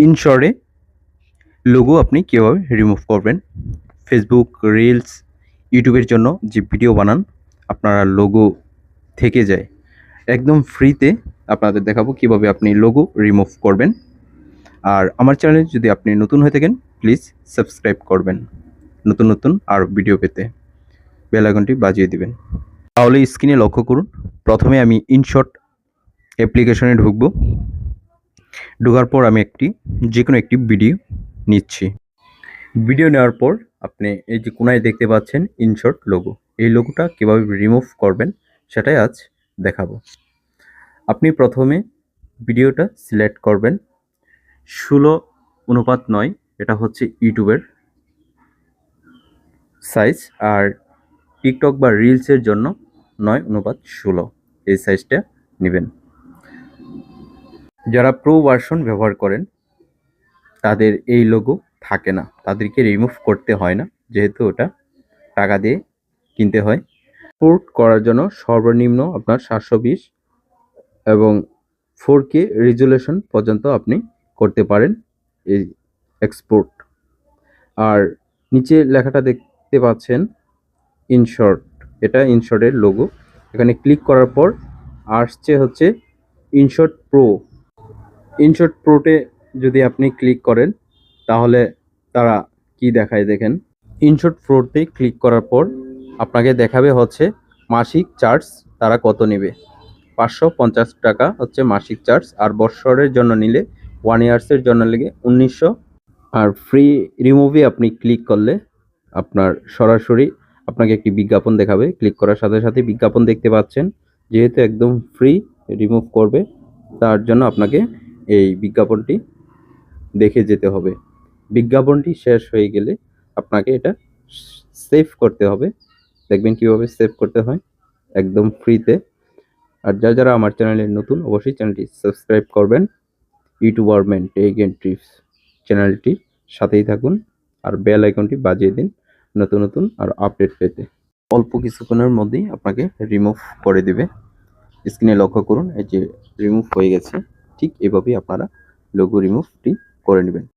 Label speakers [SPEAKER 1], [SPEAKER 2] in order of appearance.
[SPEAKER 1] In শর্টে logo আপনি কীভাবে রিমুভ করবেন। ফেসবুক রিলস, ইউটিউবের জন্য যে ভিডিও বানান আপনারা লোগো থেকে যায়, একদম ফ্রিতে আপনাদের দেখাবো কীভাবে আপনি লোগো রিমুভ করবেন। আর আমার চ্যানেলে যদি আপনি নতুন হয়ে থাকেন প্লিজ সাবস্ক্রাইব করবেন নতুন নতুন আর ভিডিও পেতে, বেল আইকনটি বাজিয়ে দিবেন। তাহলে স্ক্রিনে লক্ষ্য করুন, প্রথমে আমি ইনশর্ট অ্যাপ্লিকেশনে ঢুকবো। ঢোকার পর আমি যে কোনো একটি ভিডিও নিচ্ছি। ভিডিও নেওয়ার পর আপনি এই যে কোনায় দেখতে পাচ্ছেন ইনশর্ট লোগো, এই লোগোটা কীভাবে রিমুভ করবেন সেটাই আজ দেখাবো। আপনি প্রথমে ভিডিওটা সিলেক্ট করবেন 16:9, এটা হচ্ছে ইউটিউবের সাইজ, আর টিকটক বা রিলসের জন্য 9:16 এই সাইজটা নেবেন। যারা প্রো ভার্সন ব্যবহার করেন তাদের এই লোগো থাকে না, তাদেরকে রিমুভ করতে হয় না, যেহেতু ওটা টাকা দিয়ে কিনতে হয়। এক্সপোর্ট করার জন্য সর্বনিম্ন আপনার 720 এবং 4K রেজুলেশন পর্যন্ত আপনি করতে পারেন এই এক্সপোর্ট। আর নিচে লেখাটা দেখতে পাচ্ছেন ইনশর্ট, এটা ইনশর্টের লোগো। এখানে ক্লিক করার পর আসছে হচ্ছে ইনশর্ট প্রো। ইনশর্ট প্রোতে যদি আপনি ক্লিক করেন তাহলে তারা কি দেখায় দেখেন। ইনশর্ট প্রোতে ক্লিক করার পর আপনাকে দেখাবে হচ্ছে মাসিক চার্জ তারা কত নেবে। 550 টাকা হচ্ছে মাসিক চার্জ, আর বছরের জন্য নিলে 1 ইয়ার্সের জন্য লেগে 1900। আর ফ্রি রিমুভে আপনি ক্লিক করলে আপনার সরাসরি আপনাকে একটি বিজ্ঞাপন দেখাবে। ক্লিক করার সাথে সাথে বিজ্ঞাপন দেখতে পাচ্ছেন, যেহেতু একদম ফ্রি রিমুভ করবে তার জন্য আপনাকে এই বিজ্ঞাপনটি দেখে যেতে হবে। বিজ্ঞাপনটি শেষ হয়ে গেলে আপনাকে এটা সেভ করতে হবে। দেখবেন কীভাবে সেভ করতে হয় একদম ফ্রিতে। আর যারা আমার চ্যানেলে নতুন অবশ্যই চ্যানেলটি সাবস্ক্রাইব করবেন। ইউটিউবারম্যান টেক এন্ড টিপস চ্যানেলটির সাথেই থাকুন আর বেল আইকনটি বাজিয়ে দিন নতুন নতুন আর আপডেট পেতে। অল্প কিছুক্ষণের মধ্যেই আপনাকে রিমুভ করে দিবে। স্ক্রিনে লক্ষ্য করুন, এই যে রিমুভ হয়ে গেছে। ঠিক এভাবেই আপনারা লোগো রিমুভটি করে নেবেন।